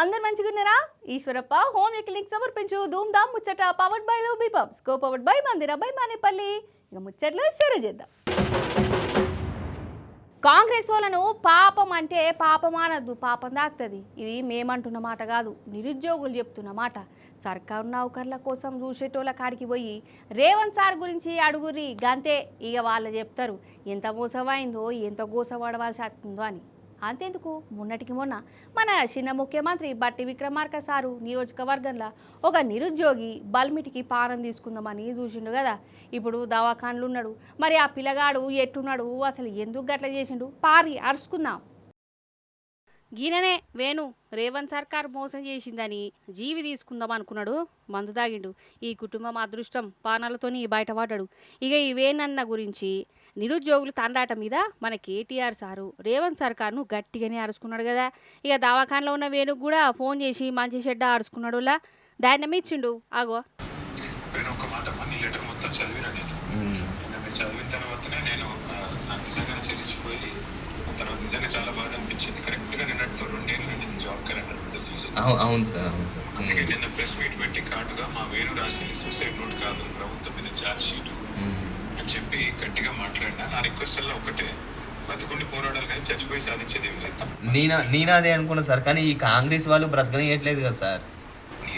అందరు మంచిగున్నారా? Eeshwarappa home clinic సమర్పించు Dhoom Dham Muchchata powered by లవ్ బీపబ్ స్కో powered by Mandira by Manepalli. ఇక ముచ్చట్లు షురు చేద్దాం. కాంగ్రెస్ వాళ్ళను పాపం అంటే పాపం అనద్దు, పాపం దాక్తుంది. ఇది మేమంటున్న మాట కాదు, నిరుద్యోగులు చెప్తున్న మాట. సర్కారు నౌకర్ల కోసం చూసేటోళ్ళ కాడికి పోయి రేవంత్ సార్ గురించి అడుగురి గంతే. ఇక వాళ్ళు చెప్తారు ఎంత మోసమైందో, ఎంత గోసపడవలసి వస్తుందో అని. అంతేందుకు, మొన్నటికి మొన్న మన చిన్న ముఖ్యమంత్రి బట్టి విక్రమార్క సారు నియోజకవర్గంలో ఒక నిరుద్యోగి బల్మిటికి పానం తీసుకుందామని చూసిండు కదా. ఇప్పుడు దవాఖాన్లు ఉన్నాడు. మరి ఆ పిల్లగాడు ఎట్టున్నాడు, అసలు ఎందుకు గట్ల చేసిండు, పారి అరుచుకుందాం. గీననే వేణు రేవంత్ సర్కార్ మోసం చేసిందని జీవి తీసుకుందాం అనుకున్నాడు, మందు తాగిండు. ఈ కుటుంబం అదృష్టం పానాలతోని బయటపడ్డాడు. ఇక ఈ వేణన్న గురించి నిరుద్యోగులు తండ్రాట మీద మన కేటీఆర్ సారు రేవంత్ సర్కార్ను గట్టిగానే అరుచుకున్నాడు కదా. ఇక దవాఖానలో ఉన్న వేణుకు కూడా ఫోన్ చేసి మంచి చెడ్డ అరుచుకున్నాడు. ధైర్యం ఇచ్చిండు. ఆగో చదివిన తర్వాతనే నేను నాకు నిజంగా చెల్లించిపోయి తర్వాత నిజంగా చాలా బాధ అనిపించింది. కరెక్ట్ గా నిన్నటితో 2 ఏళ్ళు నేను జాబ్ క్యాలెండర్ విడుదల చేసి అవును సార్. అందుకే నిన్న ప్రెస్ మీట్ పెట్టి కార్డుగా మా వేణు రాసి సూసైడ్ నోట్ కాదు, ప్రభుత్వం మీద ఛార్జ్ షీట్ అని చెప్పి గట్టిగా మాట్లాడినా. నా రిక్వెస్ట్ అలా ఒకటే, బతుకుండి పోరాడాలి కానీ చచ్చిపోయి సాధించేది ఏం లేదు. నేను అదే అనుకున్నా సార్, కానీ ఈ కాంగ్రెస్ వాళ్ళు బ్రతకనియట్లేదు కదా సార్.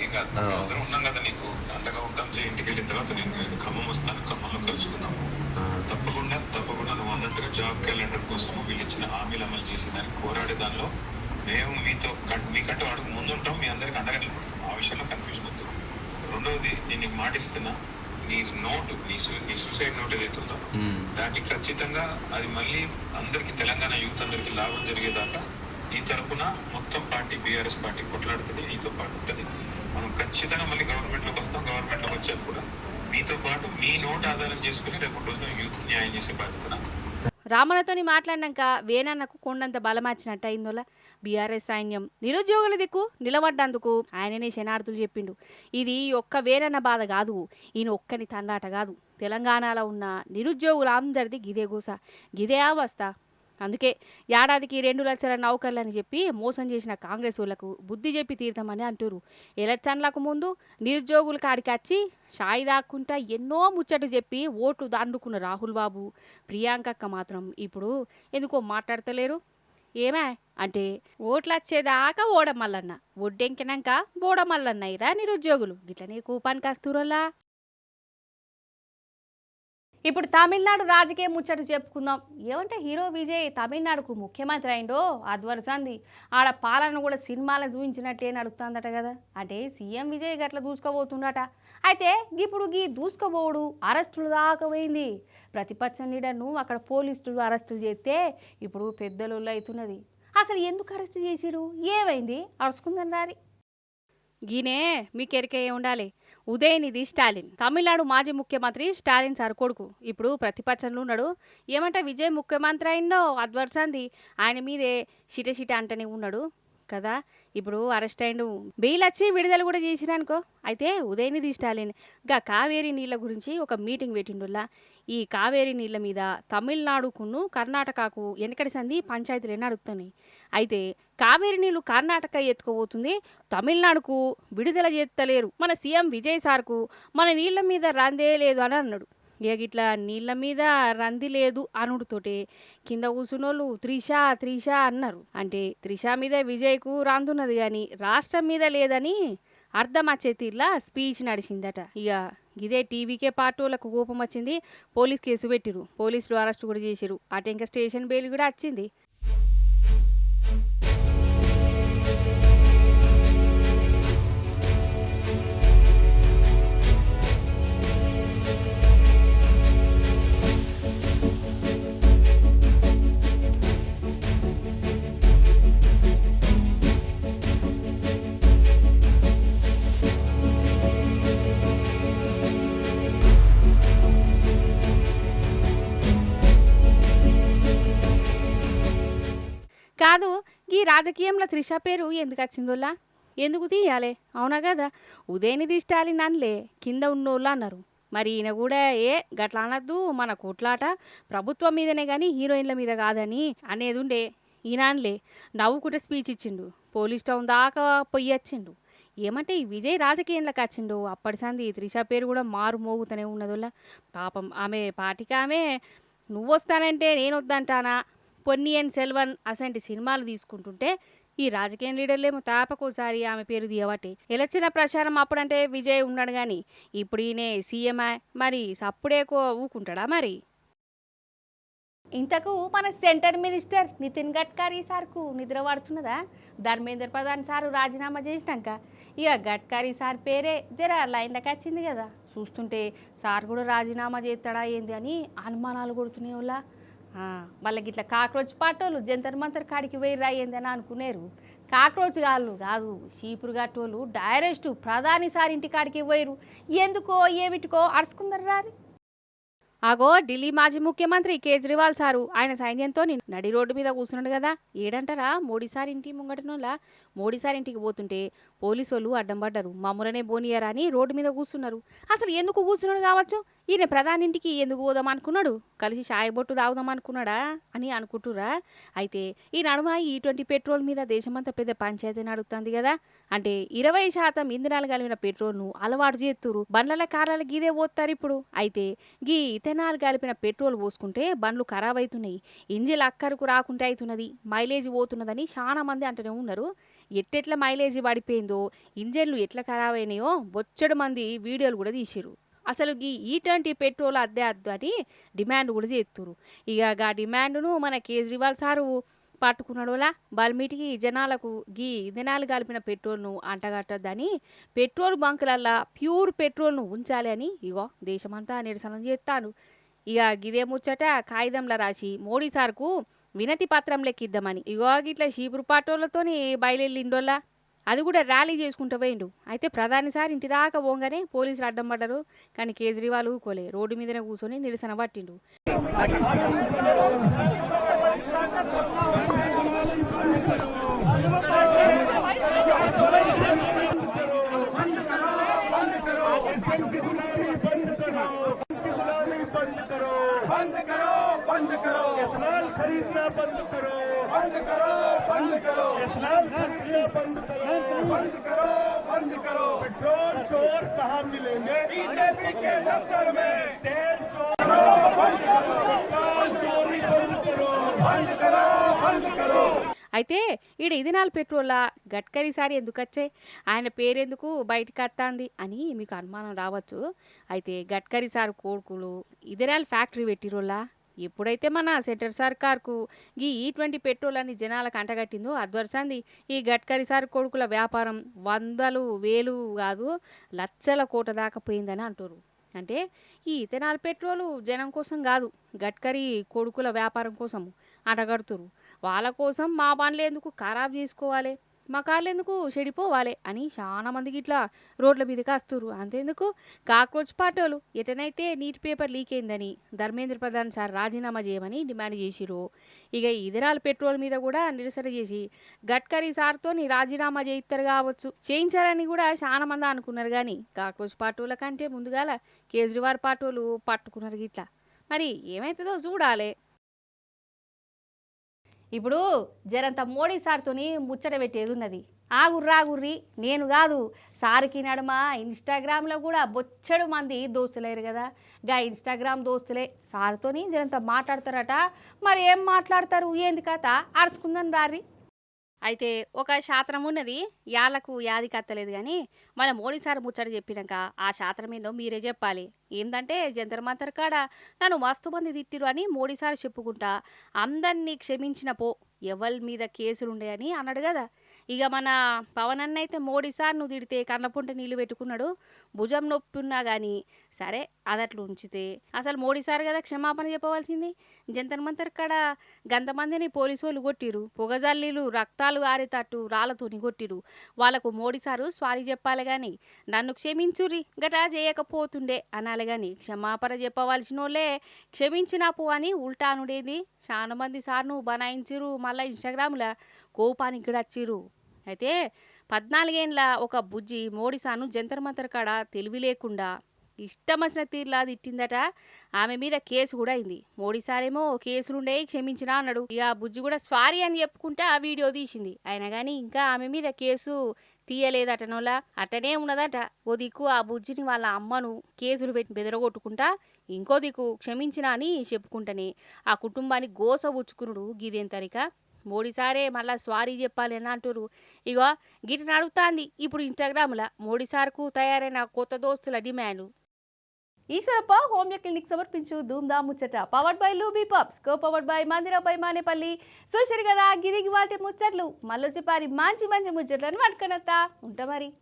ఏం కాదు, అందరం ఉన్నాం కదా, నీకు అండగా ఉంటాం. ఇంటికి వెళ్ళిన తర్వాత నేను ఖమ్మం వస్తాను, ఖమ్మంలో కలుసుకుందాం. తప్పకుండా నువ్వు అన్నట్టుగా జాబ్ క్యాలెండర్ కోసం వీళ్ళు ఇచ్చిన హామీలు అమలు చేసి దానికి పోరాడే దానిలో మేము మీకంటూ అడుగు ముందు ఉంటాం, మీ అందరికి అండగా నిలబడతాం. ఆ విషయంలో కన్ఫ్యూజన్ అవుతుంది. రెండవది, నేను నీకు మాటిస్తున్నా, నీ నోటు నీ సూసైడ్ నోట్ ఏదైతుందో దానికి ఖచ్చితంగా అది మళ్ళీ అందరికి, తెలంగాణ యూత్ అందరికి లాభం జరిగేదాకా నీ తరపున మొత్తం పార్టీ బీఆర్ఎస్ పార్టీ కొట్లాడుతుంది, నీతో పాటు ఉంటుంది. మనం ఖచ్చితంగా మళ్ళీ గవర్నమెంట్లోకి వస్తాం. గవర్నమెంట్లోకి వచ్చాక కూడా మీతో పాటు మీ నోట్ ఆధారం చేసుకుని రేపు రోజున యూత్ న్యాయం చేసే బాధ్యత నాది. రామన్నతోని మాట్లాడినాక వేణన్నకు కొండంత బలమాచ్చినట్టు అయిందోలా. బీఆర్ఎస్ సైన్యం నిరుద్యోగుల దిక్కు నిలబడ్డందుకు ఆయననే శనార్థులు చెప్పిండు. ఇది ఒక్క వేణన్న బాధ కాదు, ఈయన ఒక్కని తండాట కాదు, తెలంగాణలో ఉన్న నిరుద్యోగులందరిది గిదే గోస, గిదే అవస్థ. అందుకే ఏడాదికి 2 లక్షల నౌకర్లని చెప్పి మోసం చేసిన కాంగ్రెస్ వాళ్ళకు బుద్ధి చెప్పి తీర్థమని అంటారు. ఎలక్షన్లకు ముందు నిరుద్యోగుల కాడికి వచ్చి షాయి దాక్కుంటా ఎన్నో ముచ్చట్లు చెప్పి ఓట్లు దండుకున్న రాహుల్ బాబు, ప్రియాంకక్క మాత్రం ఇప్పుడు ఎందుకో మాట్లాడతలేరు. ఏమే అంటే ఓట్లు వచ్చేదాకా ఓడమల్లన్న, ఒడ్డెంకినాక బోడమల్లన్నయ్యరా నిరుద్యోగులు. గిట్లనే కూపానికి వస్తురలా. ఇప్పుడు తమిళనాడు రాజకీయ ముచ్చట చెప్పుకుందాం. ఏమంటే హీరో విజయ్ తమిళనాడుకు ముఖ్యమంత్రి అయిండో అద్వరసంది. ఆడ పాలన కూడా సినిమాలో చూపించినట్టే నడుస్తుందట కదా. అంటే సీఎం విజయ్ గట్ల దూసుకుపోతుండట. అయితే ఇప్పుడు ఈ దూసుకుపోవుడు అరెస్టులు దాకా పోయింది. ప్రతిపక్ష లీడర్ను అక్కడ పోలీసులు అరెస్టులు చేస్తే ఇప్పుడు పెద్దలు అవుతున్నది. అసలు ఎందుకు అరెస్టు చేసిరు, ఏమైంది, అరుచుకుందని రారి. గీనే మీకెరికే ఉండాలి. ఉదయనిధి స్టాలిన్ తమిళనాడు మాజీ ముఖ్యమంత్రి స్టాలిన్ సార్ కొడుకు. ఇప్పుడు ప్రతిపక్షంలో ఉన్నాడు. ఏమంటే విజయ్ ముఖ్యమంత్రి అయినో అద్వర్సంది ఆయన మీదే చిట అంటనే ఉన్నాడు కదా. ఇప్పుడు అరెస్ట్ అయిండు, బెయిల్ వచ్చి విడుదల కూడా చేసిరనుకో. అయితే ఉదయనిధి స్టాలిన్ గా కావేరీ నీళ్ళ గురించి ఒక మీటింగ్ పెట్టిండుల్లా. ఈ కావేరీ నీళ్ళ మీద తమిళనాడుకును కర్ణాటకకు వెనకటి సంది పంచాయతీలు నడుస్తున్నాయి. అయితే కావేరీ నీళ్లు కర్ణాటక ఎత్తుకోబోతుంది, తమిళనాడుకు విడుదల చేస్తలేరు. మన సీఎం విజయ్ సార్కు మన నీళ్ళ మీద రందే లేదు అని అన్నాడు. ఇక ఇట్లా నీళ్ళ మీద రంది లేదు అనుడితోటే కింద కూర్చున్నోళ్ళు త్రిష అన్నారు. అంటే త్రిష మీద విజయ్కు రాందున్నది కానీ రాష్ట్రం మీద లేదని అర్థం వచ్చే తీర్లా స్పీచ్ నడిచిందట. ఇక ఇదే టీవీకే పార్టీలకు కోపం వచ్చింది, పోలీస్ కేసు పెట్టిరు, పోలీసులు అరెస్ట్ కూడా చేసిరు. అటు ఇంకా స్టేషన్ బెయిల్ కూడా వచ్చింది. కాదు, ఈ రాజకీయంలో త్రిష పేరు ఎందుకు వచ్చిందోలా, ఎందుకు తీయాలి, అవునా కదా. ఉదయనిధి స్టాలిన్ అనలే, కింద ఉన్నోళ్ళు అన్నారు. మరి ఈయన కూడా గట్లా అనద్దు, మన కొట్లాట ప్రభుత్వం మీదనే కానీ హీరోయిన్ల మీద కాదని అనేది ఉండే. ఈనాన్లే నవ్వుకుంటే స్పీచ్ ఇచ్చిండు, పోలీస్ టౌన్ దాకా పొయ్యి వచ్చిండు. ఏమంటే ఈ విజయ్ రాజకీయంలోకి వచ్చిండు అప్పటి సంది త్రిష పేరు కూడా మారు మోగుతూనే ఉన్నదోళ్ళ. పాపం ఆమె పాటికి ఆమె నువ్వొస్తానంటే నేను వద్దంటానా, పొన్నియన్ సెల్వన్ అసంటి సినిమాలు తీసుకుంటుంటే ఈ రాజకీయ లీడర్లేమో తాపకోసారి ఆమె పేరు తీయబట్టి ఎలక్షన్ ప్రచారం అప్పుడంటే విజయ్ ఉన్నాడు కానీ ఇప్పుడు ఈయనే సీఎం మరి సప్పుడేకో ఊకుంటాడా మరి. ఇంతకు మన సెంటర్ మినిస్టర్ నితిన్ గడ్కరీ సార్కు నిద్ర పడుతున్నదా? ధర్మేంద్ర ప్రధాన్ సారు రాజీనామా చేసినాక ఇక గడ్కరీ సార్ పేరే జర లైన్లోకి వచ్చింది కదా. చూస్తుంటే సార్ కూడా రాజీనామా చేస్తాడా ఏంది అని అనుమానాలు కొడుతున్నాయి వాళ్ళ. వాళ్ళకి ఇట్లా కాక్రోచ్ పాటోళ్ళు జంతర్ మంతర్ కాడికి పోయి రాయింది అని అనుకునేరు. కాక్రోచ్ గాళ్ళు కాదు, చీపురు గట్టోళ్ళు డైరెక్ట్ ప్రధాని సార్ ఇంటి కాడికి పోయిరు. ఎందుకో ఏమిటికో అరుచుకుందరు రాని. ఆగో ఢిల్లీ మాజీ ముఖ్యమంత్రి కేజ్రీవాల్ సారు ఆయన సైన్యంతో నడి రోడ్డు మీద కూర్చున్నాడు కదా. ఏడంటారా, మోడీ సార్ ఇంటి ముంగటనోళ్ళ మోడీ సార్ ఇంటికి పోతుంటే పోలీసు వాళ్ళు అడ్డం పడ్డారు. మమ్మరనే బోనియరా అని రోడ్డు మీద కూర్చున్నారు. అసలు ఎందుకు కూర్చున్నాడు కావచ్చు, ఈయన ప్రధాని ఇంటికి ఎందుకు పోదాం అనుకున్నాడు, కలిసి షాయబొట్టు తాగుదాం అనుకున్నాడా అని అనుకుంటురా. అయితే ఈ నడుమ E20 పెట్రోల్ మీద దేశమంతా పెద్ద పంచాయతీ నడుస్తుంది కదా. అంటే 20% ఇంధనాలు కలిపిన పెట్రోల్ను అలవాటు చేస్తురు. బండ్ల కార్ల గీదే పోతారు ఇప్పుడు. అయితే గీ ఇథెనాల్ కలిపిన పెట్రోల్ పోసుకుంటే బండ్లు ఖరాబ్ అవుతున్నాయి, ఇంజిన్ అక్కరకు రాకుంటే అవుతున్నది, మైలేజ్ పోతున్నదని చాలా మంది అంటూనే ఉన్నారు. ఎట్టెట్లా మైలేజ్ పడిపోయిందో, ఇంజన్లు ఎట్లా ఖరాబ్ అయినాయో బొచ్చడు మంది వీడియోలు కూడా తీసిరు. అసలు గీ E20 పెట్రోల్ అద్దే అద్దు అని డిమాండ్ కూడా చేస్తున్నారు. ఇక ఆ డిమాండ్ను మన కేజ్రీవాల్ సారు పట్టుకున్నాడులా. బల్మీటికి జనాలకు గీ ఇంధనాలు కలిపిన పెట్రోల్ను అంటగట్టద్దని పెట్రోల్ బంకులల్లా ప్యూర్ పెట్రోల్ను ఉంచాలి అని ఇగో దేశమంతా నిరసన చేస్తాడు. ఇక గిదే ముచ్చట కాగితంలో రాసి మోడీ సార్కు వినతి పత్రం లెక్కిద్దామని ఇగో గిట్లా చీపురు పాటోళ్లతోని బయలుదేరిండోళ్ళ. అది కూడా ర్యాలీ చేసుకుంటూ పోయిండు. అయితే ప్రధాని సార్ ఇంటి దాకా పోగానే పోలీసులు అడ్డం పడ్డారు. కానీ కేజ్రీవాల్ ఊకోలే, రోడ్డు మీదనే కూర్చొని నిరసన పట్టిండు. बंद करो बंद करो इथेनॉल खरीदना बंद करो बंद करो बंद करो इथेनॉल खरीदना बंद करो बंद करो बंद करो पेट्रोल चोर कहाँ मिलेंगे बीजेपी के दफ्तर में तेल चोर बंद करो पेट्रोल चोरी बंद करो बंद करो बंद करो. అయితే ఈడ ఇథెనాల్ పెట్రోల్లా గడ్కరీ సారి ఎందుకు వచ్చాయి, ఆయన పేరెందుకు బయటకు వస్తుంది అని మీకు అనుమానం రావచ్చు. అయితే గడ్కరీ సార్ కొడుకులు ఇథెనాల్ ఫ్యాక్టరీ పెట్టిరోళ్ళ. ఎప్పుడైతే మన సెంటర్ సర్కార్కు ఈ E20 పెట్రోల్ అని జనాలకు అంటగట్టిందో అద్వరసంది ఈ గడ్కరీ సార్ కొడుకుల వ్యాపారం వందలు వేలు కాదు లక్షల కోట దాకా పోయిందని అంటారు. అంటే ఈ ఇథెనాల్ పెట్రోలు జనం కోసం కాదు, గడ్కరీ కొడుకుల వ్యాపారం కోసం అంటగడుతురు. వాళ్ళ కోసం మా బండ్లు ఎందుకు ఖరాబ్ చేసుకోవాలి, మా కార్లు ఎందుకు చెడిపోవాలి అని చాలా మందికి ఇట్లా రోడ్ల మీదకి వస్తురు. అంతేందుకు కాక్రోచ్ పాటోలు ఎటనైతే నీటి పేపర్ లీక్ అయిందని ధర్మేంద్ర ప్రధాన్ సార్ రాజీనామా చేయమని డిమాండ్ చేసిరు. ఇక ఇథెనాల్ పెట్రోల్ మీద కూడా నిరసన చేసి గడ్కరీ సార్తో రాజీనామా చేయిస్తారు కావచ్చు, చేయించారని కూడా చాలా మంది అనుకున్నారు. కానీ కాక్రోచ్ పాటోల కంటే ముందుగాల కేజ్రీవాల్ పాటోలు పట్టుకున్నారు గిట్లా. మరి ఏమవుతుందో చూడాలి. ఇప్పుడు జరంత మోడీ సార్తోని ముచ్చట పెట్టేది ఉన్నది. ఆగుర్రాగుర్రి నేను కాదు, సార్కి నడుమ ఇన్స్టాగ్రామ్లో కూడా బొచ్చడు మంది దోస్తులేరు కదా. గా ఇన్స్టాగ్రామ్ దోస్తులే సార్తోని జరంత మాట్లాడతారట. మరి ఏం మాట్లాడతారు ఏంది కథ అరుచుకుందని రారి. అయితే ఒక శాస్త్రం ఉన్నది, యాళ్ళకు యాది కత్తలేదు కానీ మన మోడీ సార్ ముచ్చట చెప్పినాక ఆ శాస్త్రం ఏందో మీరే చెప్పాలి. ఏంటంటే జంతర్ మంతర్ కాడ నన్ను మస్తు మంది తిట్టిరు అని మోడీ సార్ చెప్పుకుంటా అందరినీ క్షమించిన పో, ఎవరి మీద కేసులుండేయని అన్నాడు కదా. ఇక మన పవన్ అన్న అయితే మోడీ సార్ నువ్వు తిడితే కళ్ళపుంట నీళ్లు పెట్టుకున్నాడు, భుజం నొప్పి ఉన్నా కానీ సరే అదట్లు ఉంచితే అసలు మోడీ సార్ కదా క్షమాపణ చెప్పవలసింది. జంతర్ మంతర్ కాడ గంతమందిని పోలీసు వాళ్ళు కొట్టిరు, పొగజల్లీలు రక్తాలు ఆరేటట్టు రాళ్ళతోని కొట్టిరు. వాళ్ళకు మోడీ సారు సారీ చెప్పాలి కానీ నన్ను క్షమించురి గటా చేయకపోతుండే అనాలి కానీ క్షమాపణ చెప్పవలసిన వాళ్ళే క్షమించినా పో అని ఉల్టానుడేది. చాలా మంది సార్ను బనాయించిరు, మళ్ళీ ఇన్స్టాగ్రామ్లో కోపానికి కూడా వచ్చిరు. అయితే 14 ఏళ్ళ ఒక బుజ్జి మోడీ సార్ను జంతర్ మంతర్ కాడ తెలివి లేకుండా ఇష్టం వచ్చిన తీరులా తిట్టిందట. ఆమె మీద కేసు కూడా అయింది. మోడీసారేమో కేసులుండే క్షమించినా అన్నాడు. ఇక ఆ బుజ్జి కూడా సారీ అని చెప్పుకుంటే ఆ వీడియో తీసింది. అయినా కానీ ఇంకా ఆమె మీద కేసు తీయలేదటనోలా. అట్టనే ఉన్నదట. ఓ దిక్కు ఆ బుజ్జిని వాళ్ళ అమ్మను కేసులు పెట్టి బెదరగొట్టుకుంటా, ఇంకో దిక్కు క్షమించినా అని చెప్పుకుంటేనే ఆ కుటుంబాన్ని గోస ఉచ్చుకునుడు గిదేంతరిక. మోడీసారే మళ్ళా స్వారీ చెప్పాలి అని అంటారు. ఇగో గిట నడుగుతాంది ఇప్పుడు ఇన్స్టాగ్రామ్లో మోడీసార్కు తయారైన కొత్త దోస్తుల డిమాండ్. ఈశ్వరప్ప హోమియో క్లినిక్ సమర్పించు Dhoomdham Muchchata. Powered by Lubi pumps, co powered by Mandira by Manepalli. చూసారు కదా గిదిగి వాటి ముచ్చట్లు. మళ్ళొచ్చి పారి మంచి మంచి ముచ్చట్లను పట్టుకొనొత్తా ఉంటా మరి.